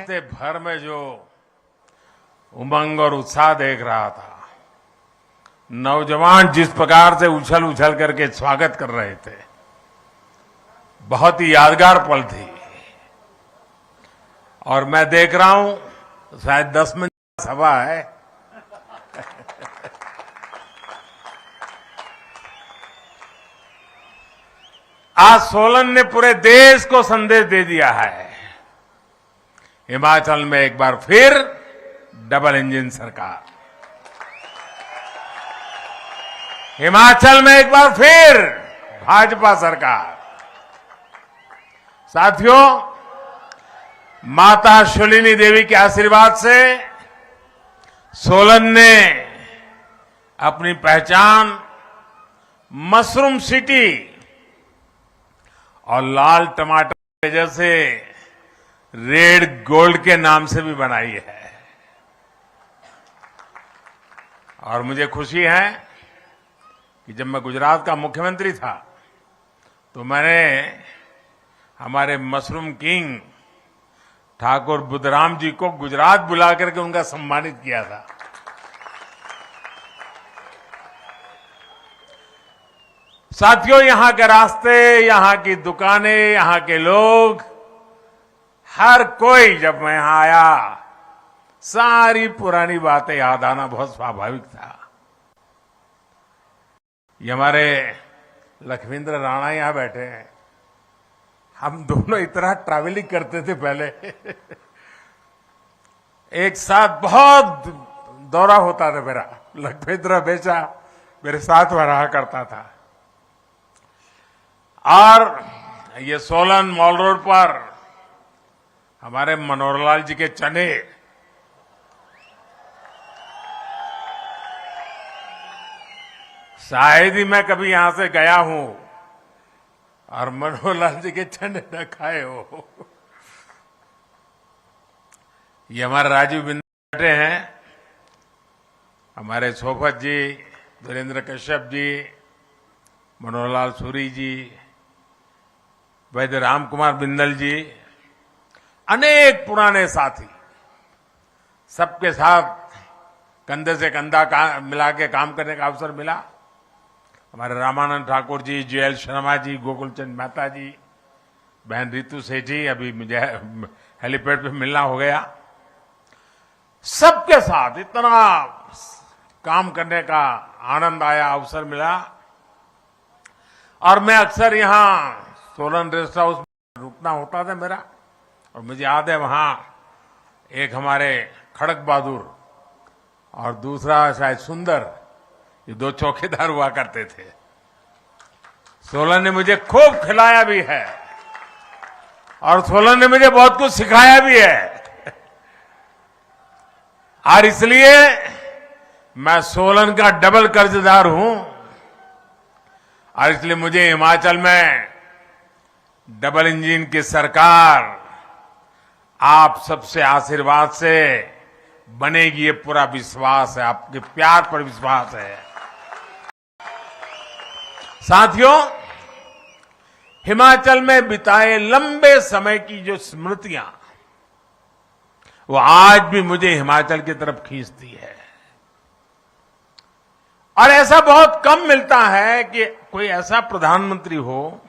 से भर में जो उमंग और उत्साह देख रहा था, नौजवान जिस प्रकार से उछल उछल करके स्वागत कर रहे थे, बहुत ही यादगार पल थी। और मैं देख रहा हूं शायद 10 मिनट सभा है। आज सोलन ने पूरे देश को संदेश दे दिया है, हिमाचल में एक बार फिर डबल इंजन सरकार, हिमाचल में एक बार फिर भाजपा सरकार। साथियों, माता शूलिनी देवी के आशीर्वाद से सोलन ने अपनी पहचान मशरूम सिटी और लाल टमाटर जैसे रेड गोल्ड के नाम से भी बनाई है। और मुझे खुशी है कि जब मैं गुजरात का मुख्यमंत्री था तो मैंने हमारे मशरूम किंग ठाकुर बुद्धराम जी को गुजरात बुला करके उनका सम्मानित किया था। साथियों, यहां के रास्ते, यहां की दुकानें, यहां के लोग, हर कोई जब मैं यहां आया, सारी पुरानी बातें याद आना बहुत स्वाभाविक था। ये हमारे लखविंद्र राणा यहां बैठे हैं। हम दोनों इतना ट्रैवलिंग करते थे पहले। एक साथ बहुत दौरा होता था मेरा। लखविंद्र हमेशा मेरे साथ में रहा करता था। और ये सोलन मॉल रोड पर हमारे मनोहरलाल जी के चने, शायद ही मैं कभी यहां से गया हूं और मनोहरलाल जी के चने न खाए हो। ये हमारे राजीव बिंदल बैठे हैं, हमारे सोफत जी, धीरेन्द्र कश्यप जी, मनोहरलाल सूरी जी, वैद्य राम कुमार बिंदल जी, अनेक पुराने साथी, सबके साथ कंधे से कंधा मिला के काम करने का अवसर मिला। हमारे रामानंद ठाकुर जी, JL शर्मा जी, गोकुलचंद मेहता जी, बहन रितु सेठी, अभी मुझे हेलीपैड पे मिलना हो गया। सबके साथ इतना काम करने का आनंद आया, अवसर मिला। और मैं अक्सर यहां सोलन रेस्ट हाउस में रुकना होता था मेरा। और मुझे याद है वहां एक हमारे खड़क बहादुर और दूसरा शायद सुंदर, ये 2 चौकीदार हुआ करते थे। सोलन ने मुझे खूब खिलाया भी है और सोलन ने मुझे बहुत कुछ सिखाया भी है। और इसलिए मैं सोलन का डबल कर्जदार हूं। और इसलिए मुझे हिमाचल में डबल इंजन की सरकार आप सबसे आशीर्वाद से बनेगी, ये पूरा विश्वास है, आपके प्यार पर विश्वास है। साथियों, हिमाचल में बिताए लंबे समय की जो स्मृतियां, वो आज भी मुझे हिमाचल की तरफ खींचती है। और ऐसा बहुत कम मिलता है कि कोई ऐसा प्रधानमंत्री हो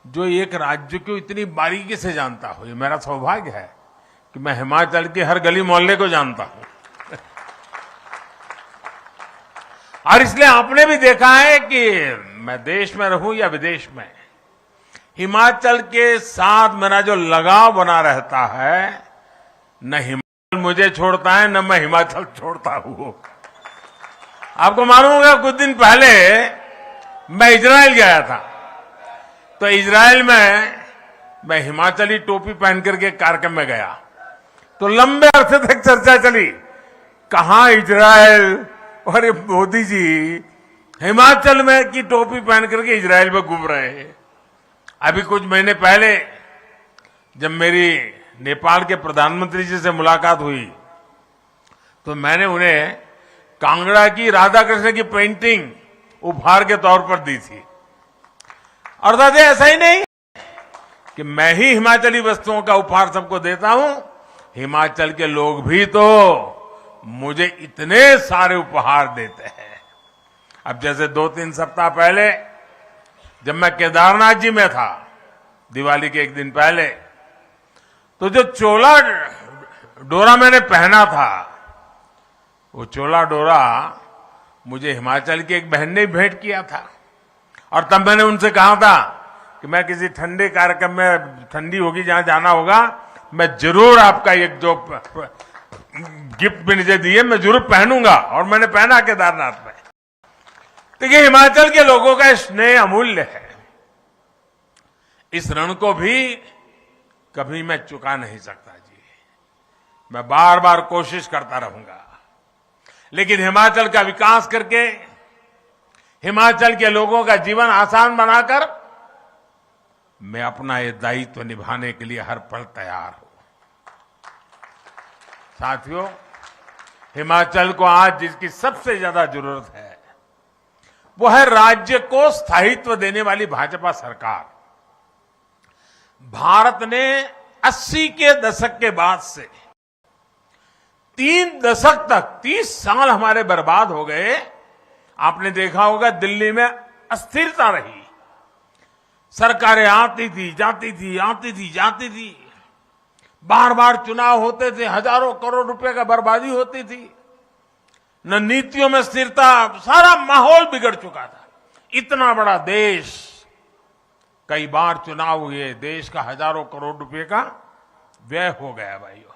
जो एक राज्य को इतनी बारीकी से जानता हो। ये मेरा सौभाग्य है कि मैं हिमाचल के हर गली मोहल्ले को जानता हूं। और इसलिए आपने भी देखा है कि मैं देश में रहूं या विदेश में, हिमाचल के साथ मेरा जो लगाव बना रहता है, न हिमाचल मुझे छोड़ता है, न मैं हिमाचल छोड़ता हूं। आपको मालूम होगा, कुछ दिन पहले मैं इजराइल गया था। तो इजराइल में मैं हिमाचली टोपी पहन करके कार्यक्रम में गया तो लंबे अरसे तक चर्चा चली, कहां इजराइल और ये मोदी जी हिमाचल में की टोपी पहन करके इजराइल में घूम रहे हैं। अभी कुछ महीने पहले जब मेरी नेपाल के प्रधानमंत्री जी से मुलाकात हुई तो मैंने उन्हें कांगड़ा की राधा कृष्ण की पेंटिंग उपहार के तौर पर दी थी। और दादा ऐसा ही नहीं कि मैं ही हिमाचली वस्तुओं का उपहार सबको देता हूं, हिमाचल के लोग भी तो मुझे इतने सारे उपहार देते हैं। अब जैसे 2-3 सप्ताह पहले जब मैं केदारनाथ जी में था, दिवाली के एक दिन पहले, तो जो चोला डोरा मैंने पहना था, वो चोला डोरा मुझे हिमाचल की एक बहन ने भेंट किया था। और तब मैंने उनसे कहा था कि मैं किसी ठंडे कार्यक्रम में, ठंडी होगी जहां जाना होगा, मैं जरूर आपका एक जो गिफ्ट भी मुझे दिए मैं जरूर पहनूंगा। और मैंने पहना केदारनाथ में। देखिए, हिमाचल के लोगों का स्नेह अमूल्य है। इस ऋण को भी कभी मैं चुका नहीं सकता जी। मैं बार बार कोशिश करता रहूंगा, लेकिन हिमाचल का विकास करके, हिमाचल के लोगों का जीवन आसान बनाकर मैं अपना ये दायित्व निभाने के लिए हर पल तैयार हूं। साथियों, हिमाचल को आज जिसकी सबसे ज्यादा जरूरत है वो है राज्य को स्थायित्व देने वाली भाजपा सरकार। भारत ने 80 के दशक के बाद से 3 दशक तक 30 साल हमारे बर्बाद हो गए। आपने देखा होगा दिल्ली में अस्थिरता रही, सरकारें आती थी जाती थी, आती थी जाती थी, बार बार चुनाव होते थे, हजारों करोड़ रुपए का बर्बादी होती थी, न नीतियों में स्थिरता, सारा माहौल बिगड़ चुका था। इतना बड़ा देश, कई बार चुनाव हुए, देश का हजारों करोड़ रुपए का व्यय हो गया भाइयों।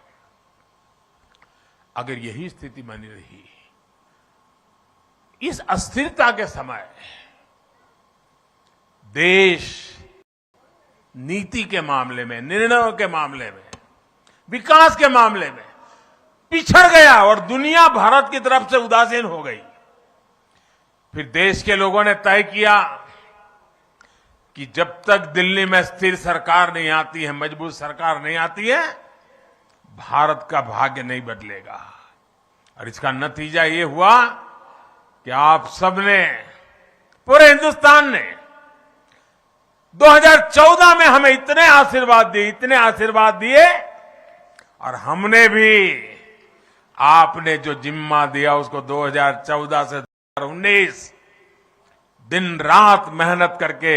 अगर यही स्थिति बनी रही, इस अस्थिरता के समय देश नीति के मामले में, निर्णयों के मामले में, विकास के मामले में पिछड़ गया और दुनिया भारत की तरफ से उदासीन हो गई। फिर देश के लोगों ने तय किया कि जब तक दिल्ली में स्थिर सरकार नहीं आती है, मजबूत सरकार नहीं आती है, भारत का भाग्य नहीं बदलेगा। और इसका नतीजा ये हुआ कि आप सबने, पूरे हिंदुस्तान ने 2014 में हमें इतने आशीर्वाद दिए, और हमने भी आपने जो जिम्मा दिया उसको 2014 से 2019 दिन रात मेहनत करके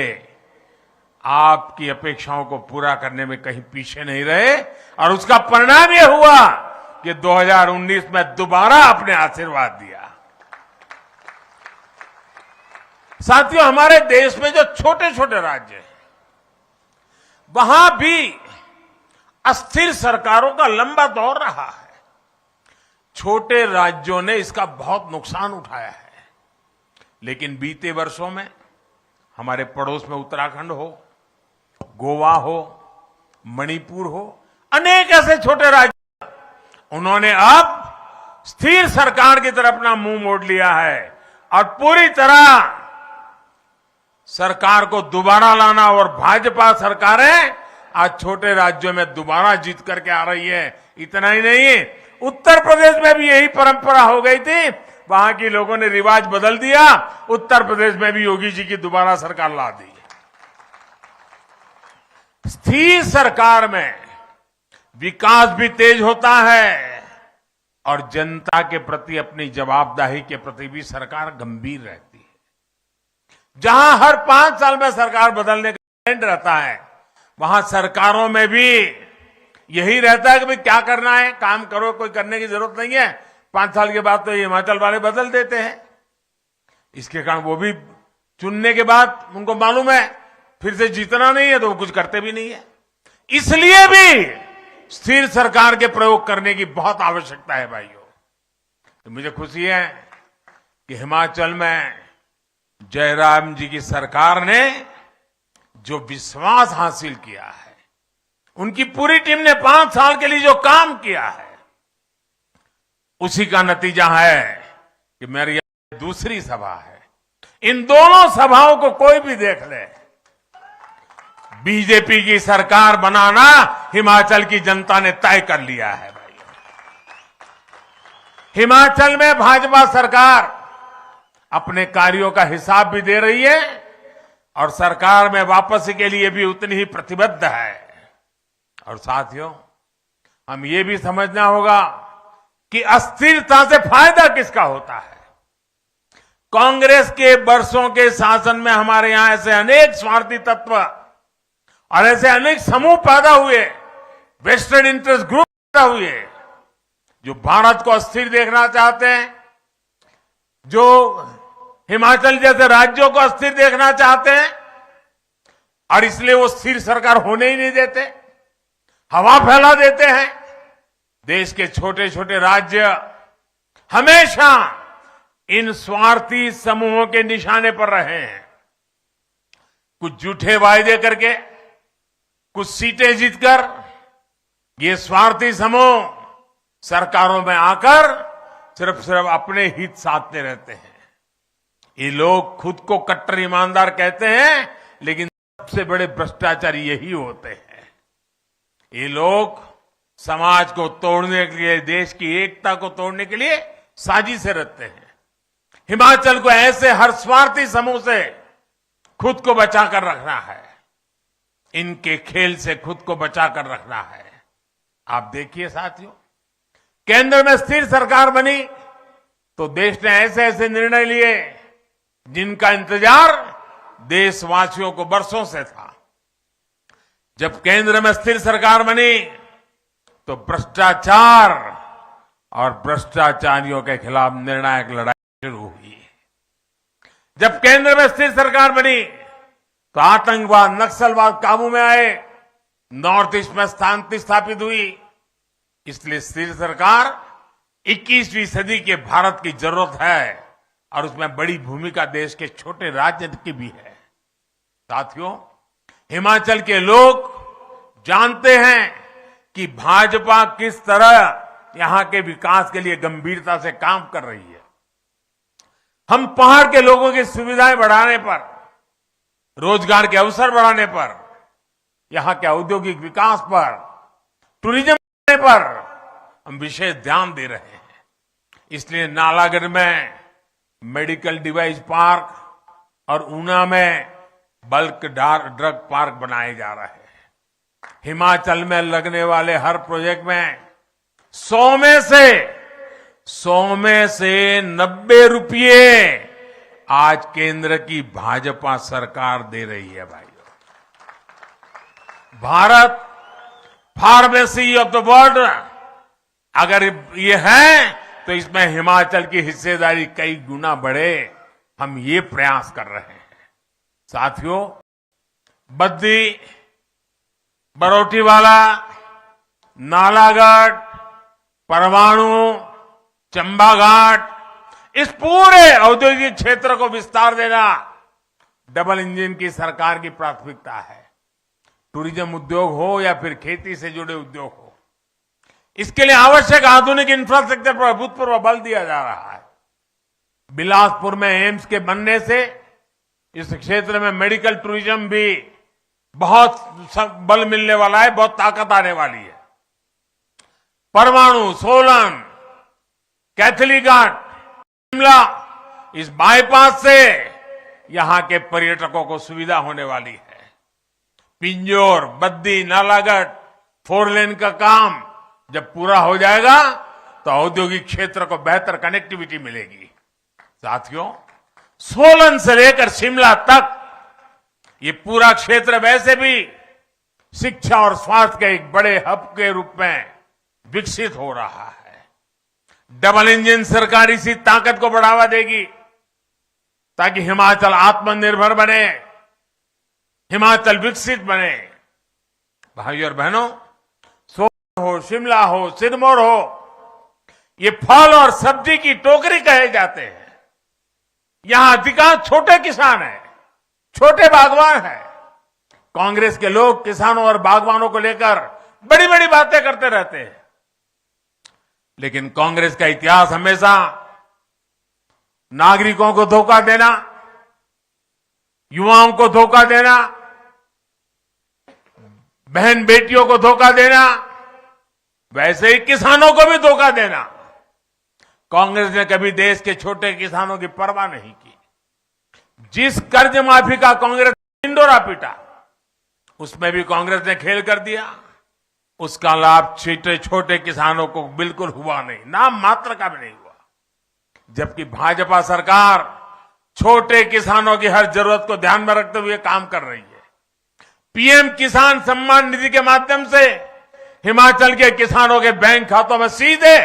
आपकी अपेक्षाओं को पूरा करने में कहीं पीछे नहीं रहे। और उसका परिणाम यह हुआ कि 2019 में दोबारा आपने आशीर्वाद दिया। साथियों, हमारे देश में जो छोटे छोटे राज्य हैं, वहां भी अस्थिर सरकारों का लंबा दौर रहा है। छोटे राज्यों ने इसका बहुत नुकसान उठाया है। लेकिन बीते वर्षों में हमारे पड़ोस में उत्तराखंड हो, गोवा हो, मणिपुर हो, अनेक ऐसे छोटे राज्य, उन्होंने अब स्थिर सरकार की तरफ अपना मुंह मोड़ लिया है और पूरी तरह सरकार को दोबारा लाना। और भाजपा सरकारें आज छोटे राज्यों में दोबारा जीत करके आ रही है। इतना ही नहीं, उत्तर प्रदेश में भी यही परंपरा हो गई थी, वहां के लोगों ने रिवाज बदल दिया, उत्तर प्रदेश में भी योगी जी की दोबारा सरकार ला दी। स्थिर सरकार में विकास भी तेज होता है और जनता के प्रति, अपनी जवाबदेही के प्रति भी सरकार गंभीर रहती है। जहां हर 5 साल में सरकार बदलने का ट्रेंड रहता है, वहां सरकारों में भी यही रहता है कि भाई क्या करना है, काम करो, कोई करने की जरूरत नहीं है। 5 साल के बाद तो ये हिमाचल वाले बदल देते हैं। इसके कारण वो भी चुनने के बाद उनको मालूम है फिर से जीतना नहीं है, तो वो कुछ करते भी नहीं है। इसलिए भी स्थिर सरकार के प्रयोग करने की बहुत आवश्यकता है भाइयों। तो मुझे खुशी है कि हिमाचल में जयराम जी की सरकार ने जो विश्वास हासिल किया है, उनकी पूरी टीम ने 5 साल के लिए जो काम किया है, उसी का नतीजा है कि मेरी दूसरी सभा है। इन दोनों सभाओं को कोई भी देख ले, बीजेपी की सरकार बनाना हिमाचल की जनता ने तय कर लिया है भाई। हिमाचल में भाजपा सरकार अपने कार्यों का हिसाब भी दे रही है और सरकार में वापसी के लिए भी उतनी ही प्रतिबद्ध है। और साथियों, हम ये भी समझना होगा कि अस्थिरता से फायदा किसका होता है। कांग्रेस के वर्षों के शासन में हमारे यहां ऐसे अनेक स्वार्थी तत्व और ऐसे अनेक समूह पैदा हुए, वेस्टेड इंटरेस्ट ग्रुप पैदा हुए, जो भारत को अस्थिर देखना चाहते हैं, जो हिमाचल जैसे राज्यों को अस्थिर देखना चाहते हैं, और इसलिए वो स्थिर सरकार होने ही नहीं देते, हवा फैला देते हैं। देश के छोटे छोटे राज्य हमेशा इन स्वार्थी समूहों के निशाने पर रहे हैं। कुछ झूठे वायदे करके, कुछ सीटें जीतकर ये स्वार्थी समूह सरकारों में आकर सिर्फ अपने हित साधते रहते हैं। ये लोग खुद को कट्टर ईमानदार कहते हैं, लेकिन सबसे बड़े भ्रष्टाचारी यही होते हैं। ये लोग समाज को तोड़ने के लिए, देश की एकता को तोड़ने के लिए साजिशें रचते हैं। हिमाचल को ऐसे हर स्वार्थी समूह से खुद को बचाकर रखना है, इनके खेल से खुद को बचाकर रखना है। आप देखिए साथियों, केंद्र में स्थिर सरकार बनी तो देश ने ऐसे ऐसे निर्णय लिए जिनका इंतजार देशवासियों को बरसों से था। जब केंद्र में स्थिर सरकार बनी तो भ्रष्टाचार और भ्रष्टाचारियों के खिलाफ निर्णायक लड़ाई शुरू हुई। जब केंद्र में स्थिर सरकार बनी तो आतंकवाद, नक्सलवाद काबू में आए, नॉर्थ ईस्ट में शांति स्थापित हुई। इसलिए स्थिर सरकार 21वीं सदी के भारत की जरूरत है और उसमें बड़ी भूमिका देश के छोटे राज्य की भी है। साथियों, हिमाचल के लोग जानते हैं कि भाजपा किस तरह यहां के विकास के लिए गंभीरता से काम कर रही है। हम पहाड़ के लोगों की सुविधाएं बढ़ाने पर, रोजगार के अवसर बढ़ाने पर, यहां के औद्योगिक विकास पर, टूरिज्म पर हम विशेष ध्यान दे रहे हैं। इसलिए नालागढ़ में मेडिकल डिवाइस पार्क और ऊना में बल्क ड्रग पार्क बनाए जा रहे हैं। हिमाचल में लगने वाले हर प्रोजेक्ट में 100 में से 90 रुपये आज केंद्र की भाजपा सरकार दे रही है। भाइयों, Bharat pharmacy of the world अगर ये है तो इसमें हिमाचल की हिस्सेदारी कई गुना बढ़े, हम ये प्रयास कर रहे हैं। साथियों, बद्दी, बरोटीवाला, नालागढ़, परमाणु, चंबाघाट, इस पूरे औद्योगिक क्षेत्र को विस्तार देना डबल इंजन की सरकार की प्राथमिकता है। टूरिज्म उद्योग हो या फिर खेती से जुड़े उद्योग हो, इसके लिए आवश्यक आधुनिक इंफ्रास्ट्रक्चर पर अभूतपूर्व बल दिया जा रहा है। बिलासपुर में एम्स के बनने से इस क्षेत्र में मेडिकल टूरिज्म भी बहुत बल मिलने वाला है, बहुत ताकत आने वाली है। परमाणु, सोलन, कैथलीघाट, शिमला, इस बाईपास से यहां के पर्यटकों को सुविधा होने वाली है। पिंजौर, बद्दी, नालागढ़ 4 लेन का काम जब पूरा हो जाएगा तो औद्योगिक क्षेत्र को बेहतर कनेक्टिविटी मिलेगी। साथियों, सोलन से लेकर शिमला तक ये पूरा क्षेत्र वैसे भी शिक्षा और स्वास्थ्य के एक बड़े हब के रूप में विकसित हो रहा है। डबल इंजन सरकार इसी ताकत को बढ़ावा देगी ताकि हिमाचल आत्मनिर्भर बने, हिमाचल विकसित बने। भाइयों और बहनों, सोलन हो, शिमला हो, सिरमौर हो, ये फल और सब्जी की टोकरी कहे जाते हैं। यहां अधिकांश छोटे किसान हैं, छोटे बागवान हैं। कांग्रेस के लोग किसानों और बागवानों को लेकर बड़ी बड़ी बातें करते रहते हैं, लेकिन कांग्रेस का इतिहास हमेशा नागरिकों को धोखा देना, युवाओं को धोखा देना, बहन बेटियों को धोखा देना, वैसे ही किसानों को भी धोखा देना। कांग्रेस ने कभी देश के छोटे किसानों की परवाह नहीं की। जिस कर्ज माफी का कांग्रेस ढिंडोरा पीटा, उसमें भी कांग्रेस ने खेल कर दिया। उसका लाभ छोटे छोटे किसानों को बिल्कुल हुआ नहीं, नाम मात्र का भी नहीं हुआ। जबकि भाजपा सरकार छोटे किसानों की हर जरूरत को ध्यान में रखते हुए काम कर रही है। पीएम किसान सम्मान निधि के माध्यम से हिमाचल के किसानों के बैंक खातों में सीधे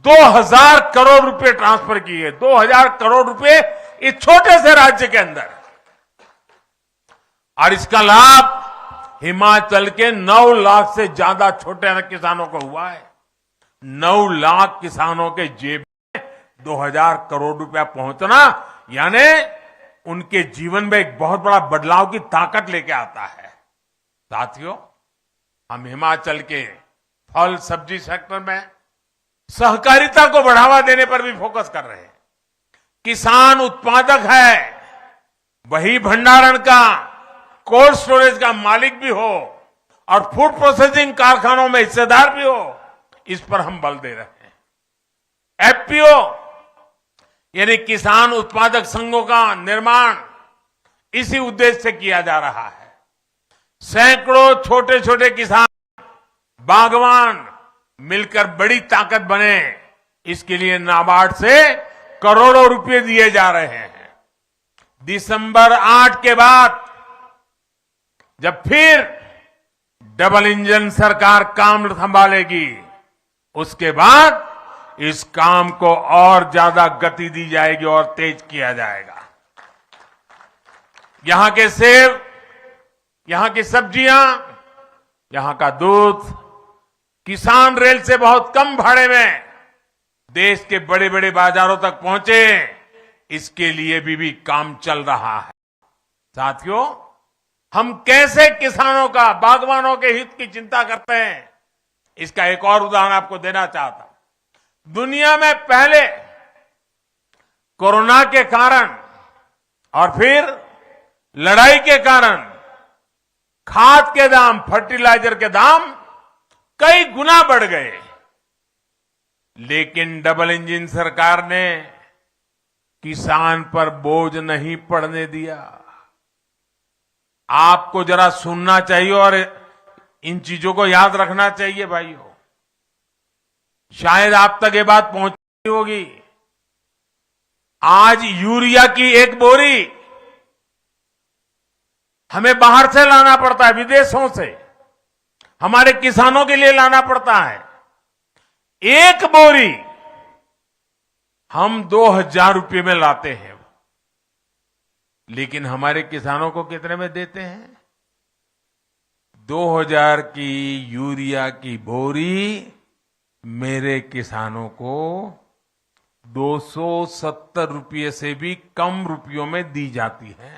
2000 करोड़ रुपए ट्रांसफर किए। 2000 करोड़ रुपए इस छोटे से राज्य के अंदर, और इसका लाभ हिमाचल के 9 लाख से ज्यादा छोटे किसानों को हुआ है। 9 लाख किसानों के जेब में 2000 करोड़ रुपया पहुंचना यानी उनके जीवन में एक बहुत बड़ा बदलाव की ताकत लेके आता है। साथियों, हम हिमाचल के फल सब्जी सेक्टर में सहकारिता को बढ़ावा देने पर भी फोकस कर रहे हैं। किसान उत्पादक है, वही भंडारण का, कोल्ड स्टोरेज का मालिक भी हो और फूड प्रोसेसिंग कारखानों में हिस्सेदार भी हो, इस पर हम बल दे रहे हैं। एफपीओ यानी किसान उत्पादक संघों का निर्माण इसी उद्देश्य से किया जा रहा है। सैकड़ों छोटे छोटे किसान, बागवान मिलकर बड़ी ताकत बने, इसके लिए नाबार्ड से करोड़ों रुपए दिए जा रहे हैं। दिसंबर 8 के बाद जब फिर डबल इंजन सरकार काम संभालेगी, उसके बाद इस काम को और ज्यादा गति दी जाएगी और तेज किया जाएगा। यहां के सेब, यहां की सब्जियां, यहां का दूध किसान रेल से बहुत कम भाड़े में देश के बड़े बड़े बाजारों तक पहुंचे, इसके लिए भी काम चल रहा है। साथियों, हम कैसे किसानों का, बागवानों के हित की चिंता करते हैं, इसका एक और उदाहरण आपको देना चाहता हूं। दुनिया में पहले कोरोना के कारण और फिर लड़ाई के कारण खाद के दाम, फर्टिलाइजर के दाम कई गुना बढ़ गए, लेकिन डबल इंजन सरकार ने किसान पर बोझ नहीं पड़ने दिया। आपको जरा सुनना चाहिए और इन चीजों को याद रखना चाहिए भाइयों। शायद आप तक ये बात पहुंची होगी। आज यूरिया की एक बोरी हमें बाहर से लाना पड़ता है, विदेशों से हमारे किसानों के लिए लाना पड़ता है। एक बोरी हम 2000 रुपये में लाते हैं, लेकिन हमारे किसानों को कितने में देते हैं? 2000 की यूरिया की बोरी मेरे किसानों को 270 रुपये से भी कम रुपयों में दी जाती है।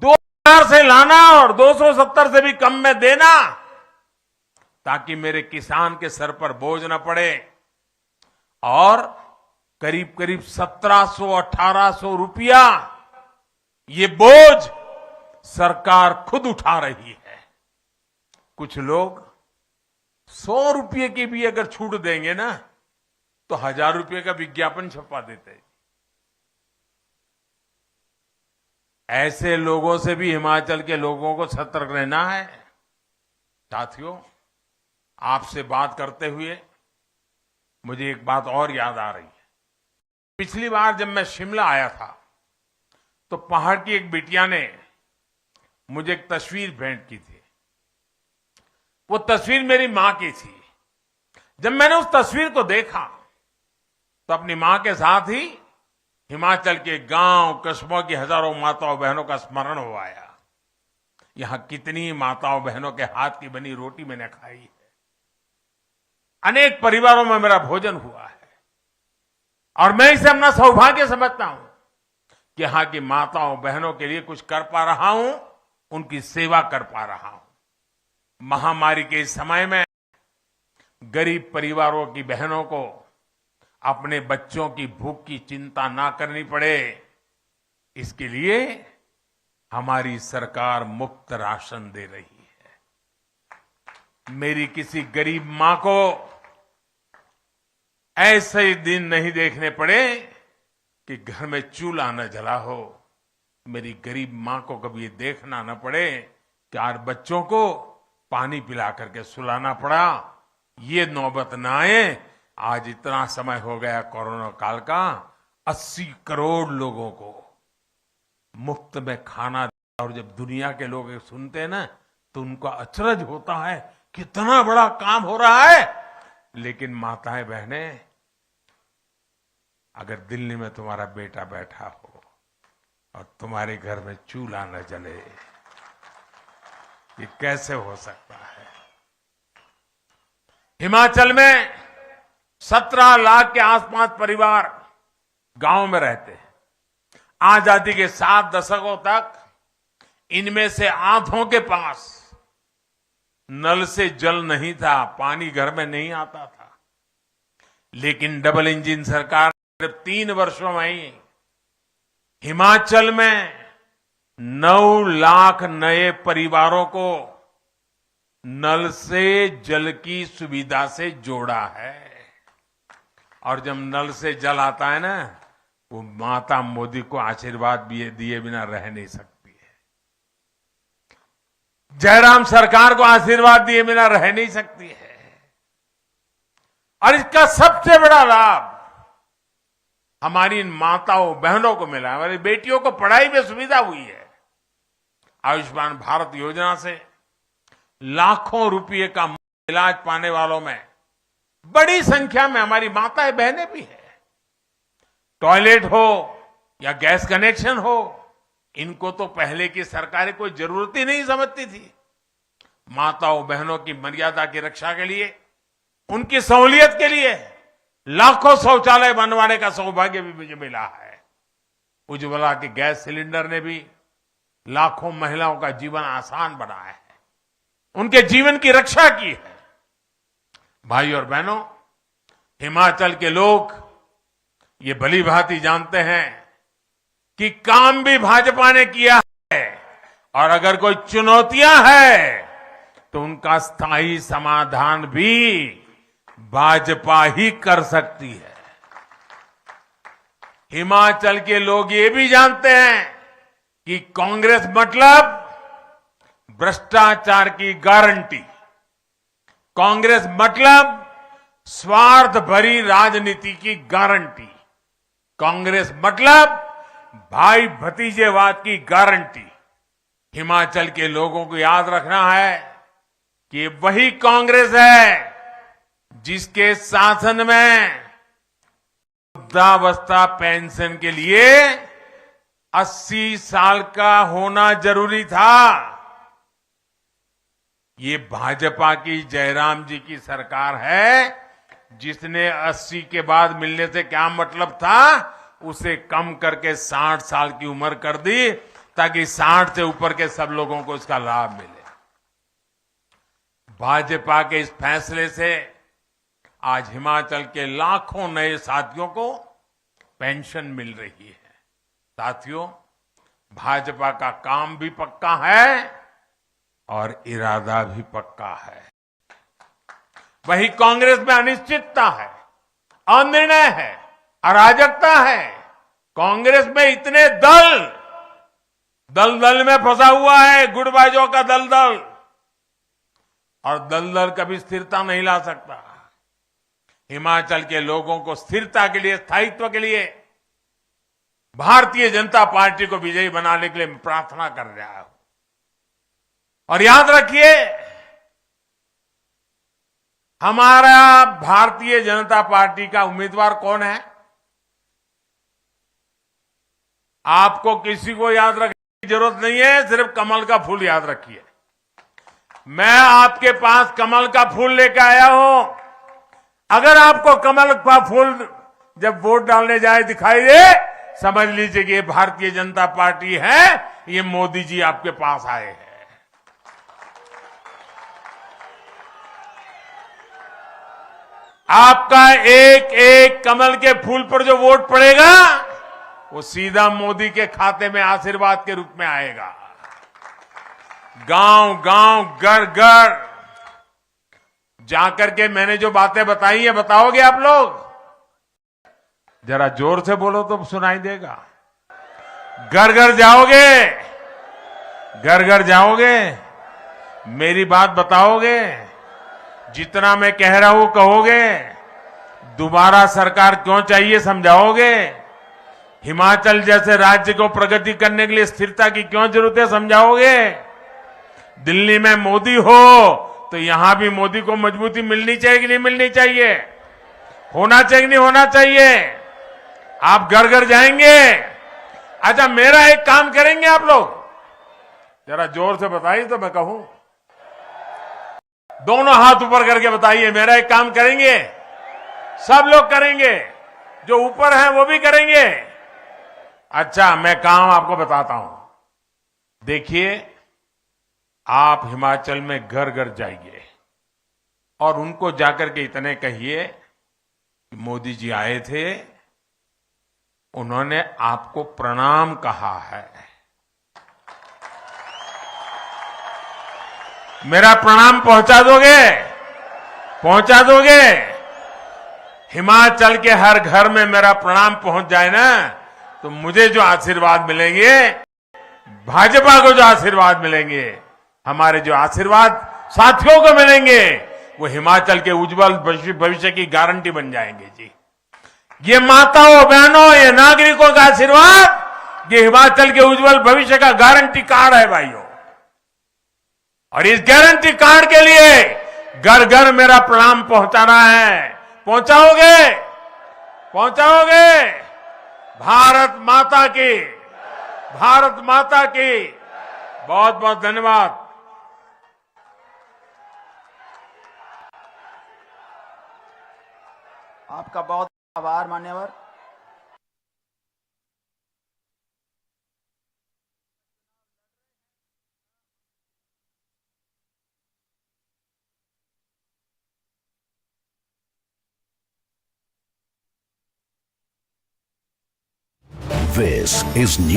2000 से लाना और 270 से भी कम में देना, ताकि मेरे किसान के सर पर बोझ न पड़े। और करीब करीब 1700-1800 रुपया ये बोझ सरकार खुद उठा रही है। कुछ लोग 100 रुपये की भी अगर छूट देंगे ना, तो 1000 रुपये का विज्ञापन छपवा देते हैं। ऐसे लोगों से भी हिमाचल के लोगों को सतर्क रहना है। साथियों, आपसे बात करते हुए मुझे एक बात और याद आ रही है। पिछली बार जब मैं शिमला आया था, तो पहाड़ की एक बिटिया ने मुझे एक तस्वीर भेंट की थी। वो तस्वीर मेरी मां की थी। जब मैंने उस तस्वीर को देखा, तो अपनी मां के साथ ही हिमाचल के गांव कस्बों की हजारों माताओं बहनों का स्मरण हो आया। यहां कितनी माताओं बहनों के हाथ की बनी रोटी मैंने खाई है। अनेक परिवारों में मेरा भोजन हुआ है, और मैं इसे अपना सौभाग्य समझता हूं कि यहां की माताओं बहनों के लिए कुछ कर पा रहा हूं, उनकी सेवा कर पा रहा हूं। महामारी के इस समय में गरीब परिवारों की बहनों को अपने बच्चों की भूख की चिंता ना करनी पड़े, इसके लिए हमारी सरकार मुफ्त राशन दे रही है। मेरी किसी गरीब मां को ऐसे दिन नहीं देखने पड़े कि घर में चूल्हा न जला हो, मेरी गरीब मां को कभी ये देखना न पड़े कि आज बच्चों को पानी पिला करके सुलाना पड़ा, ये नौबत न आए। आज इतना समय हो गया कोरोना काल का, 80 करोड़ लोगों को मुफ्त में खाना, और जब दुनिया के लोग सुनते हैं ना तो उनका अचरज होता है, कितना बड़ा काम हो रहा है। लेकिन माताएं बहनें, अगर दिल्ली में तुम्हारा बेटा बैठा हो और तुम्हारे घर में चूल्हा न जले, ये कैसे हो सकता है। हिमाचल में 17 लाख के आसपास परिवार गांव में रहते हैं। आजादी के 7 दशकों तक इनमें से आधों के पास नल से जल नहीं था, पानी घर में नहीं आता था। लेकिन डबल इंजन सरकार सिर्फ 3 वर्षों में ही हिमाचल में 9 लाख नए परिवारों को नल से जल की सुविधा से जोड़ा है। और जब नल से जल आता है ना, वो माता मोदी को आशीर्वाद दिए बिना रह नहीं सकती है। जयराम सरकार को आशीर्वाद दिए बिना रह नहीं सकती है। और इसका सबसे बड़ा लाभ हमारी इन माताओं बहनों को मिला है। हमारी बेटियों को पढ़ाई में सुविधा हुई है। आयुष्मान भारत योजना से लाखों रुपये का इलाज पाने वालों में बड़ी संख्या में हमारी माताएं बहनें भी है। टॉयलेट हो या गैस कनेक्शन हो, इनको तो पहले की सरकारें कोई जरूरत ही नहीं समझती थी। माताओं बहनों की मर्यादा की रक्षा के लिए, उनकी सहूलियत के लिए लाखों शौचालय बनवाने का सौभाग्य भी मुझे मिला है। उज्ज्वला के गैस सिलेंडर ने भी लाखों महिलाओं का जीवन आसान बनाया है, उनके जीवन की रक्षा की है। भाई और बहनों, हिमाचल के लोग ये भली भांति जानते हैं कि काम भी भाजपा ने किया है, और अगर कोई चुनौतियां हैं तो उनका स्थायी समाधान भी भाजपा ही कर सकती है। हिमाचल के लोग ये भी जानते हैं कि कांग्रेस मतलब भ्रष्टाचार की गारंटी, कांग्रेस मतलब स्वार्थ भरी राजनीति की गारंटी, कांग्रेस मतलब भाई भतीजेवाद की गारंटी। हिमाचल के लोगों को याद रखना है कि वही कांग्रेस है जिसके शासन में वृद्धावस्था पेंशन के लिए 80 साल का होना जरूरी था। ये भाजपा की जयराम जी की सरकार है जिसने 80 के बाद मिलने से क्या मतलब था, उसे कम करके 60 साल की उम्र कर दी ताकि 60 से ऊपर के सब लोगों को इसका लाभ मिले। भाजपा के इस फैसले से आज हिमाचल के लाखों नए साथियों को पेंशन मिल रही है। साथियों, भाजपा का काम भी पक्का है और इरादा भी पक्का है। वही कांग्रेस में अनिश्चितता है, अनिर्णय है, अराजकता है। कांग्रेस में इतने दल में फंसा हुआ है, गुटबाजों का दलदल, और दलदल कभी स्थिरता नहीं ला सकता। हिमाचल के लोगों को स्थिरता के लिए, स्थायित्व के लिए भारतीय जनता पार्टी को विजयी बनाने के लिए मैं प्रार्थना कर रहा हूं। और याद रखिए, हमारा भारतीय जनता पार्टी का उम्मीदवार कौन है? आपको किसी को याद रखने की जरूरत नहीं है, सिर्फ कमल का फूल याद रखिए। मैं आपके पास कमल का फूल लेकर आया हूं। अगर आपको कमल का फूल जब वोट डालने जाए दिखाई दे, समझ लीजिए कि ये भारतीय जनता पार्टी है, ये मोदी जी आपके पास आए हैं। आपका एक एक कमल के फूल पर जो वोट पड़ेगा वो सीधा मोदी के खाते में आशीर्वाद के रूप में आएगा। गांव गांव, घर घर जाकर के मैंने जो बातें बताई है, बताओगे आप लोग? जरा जोर से बोलो तो सुनाई देगा। घर घर जाओगे, घर घर जाओगे, मेरी बात बताओगे, जितना मैं कह रहा हूं कहोगे, दोबारा सरकार क्यों चाहिए समझाओगे, हिमाचल जैसे राज्य को प्रगति करने के लिए स्थिरता की क्यों जरूरत है समझाओगे। दिल्ली में मोदी हो तो यहां भी मोदी को मजबूती मिलनी चाहिए कि नहीं मिलनी चाहिए, होना चाहिए नहीं होना चाहिए। आप घर घर जाएंगे। अच्छा, मेरा एक काम करेंगे आप लोग, जरा जोर से बताइए तो मैं कहूं। दोनों हाथ ऊपर करके बताइए, मेरा एक काम करेंगे। सब लोग करेंगे, जो ऊपर हैं वो भी करेंगे। अच्छा, मैं काम आपको बताता हूं। देखिए, आप हिमाचल में घर घर जाइए और उनको जाकर के इतने कहिए कि मोदी जी आए थे, उन्होंने आपको प्रणाम कहा है, मेरा प्रणाम पहुंचा दोगे, पहुंचा दोगे। हिमाचल के हर घर में मेरा प्रणाम पहुंच जाए ना, तो मुझे जो आशीर्वाद मिलेंगे, भाजपा को जो आशीर्वाद मिलेंगे, हमारे जो आशीर्वाद साथियों को मिलेंगे, वो हिमाचल के उज्जवल भविष्य की गारंटी बन जाएंगे जी। ये माताओं बहनों, ये नागरिकों का आशीर्वाद, ये हिमाचल के उज्जवल भविष्य का गारंटी कार्ड है भाइयों। और इस गारंटी कार्ड के लिए घर घर मेरा प्रणाम पहुंचाना है। पहुंचाओगे, पहुंचाओगे। भारत माता की, भारत माता की बहुत बहुत धन्यवाद। आपका बहुत आभार मान्यवर। This is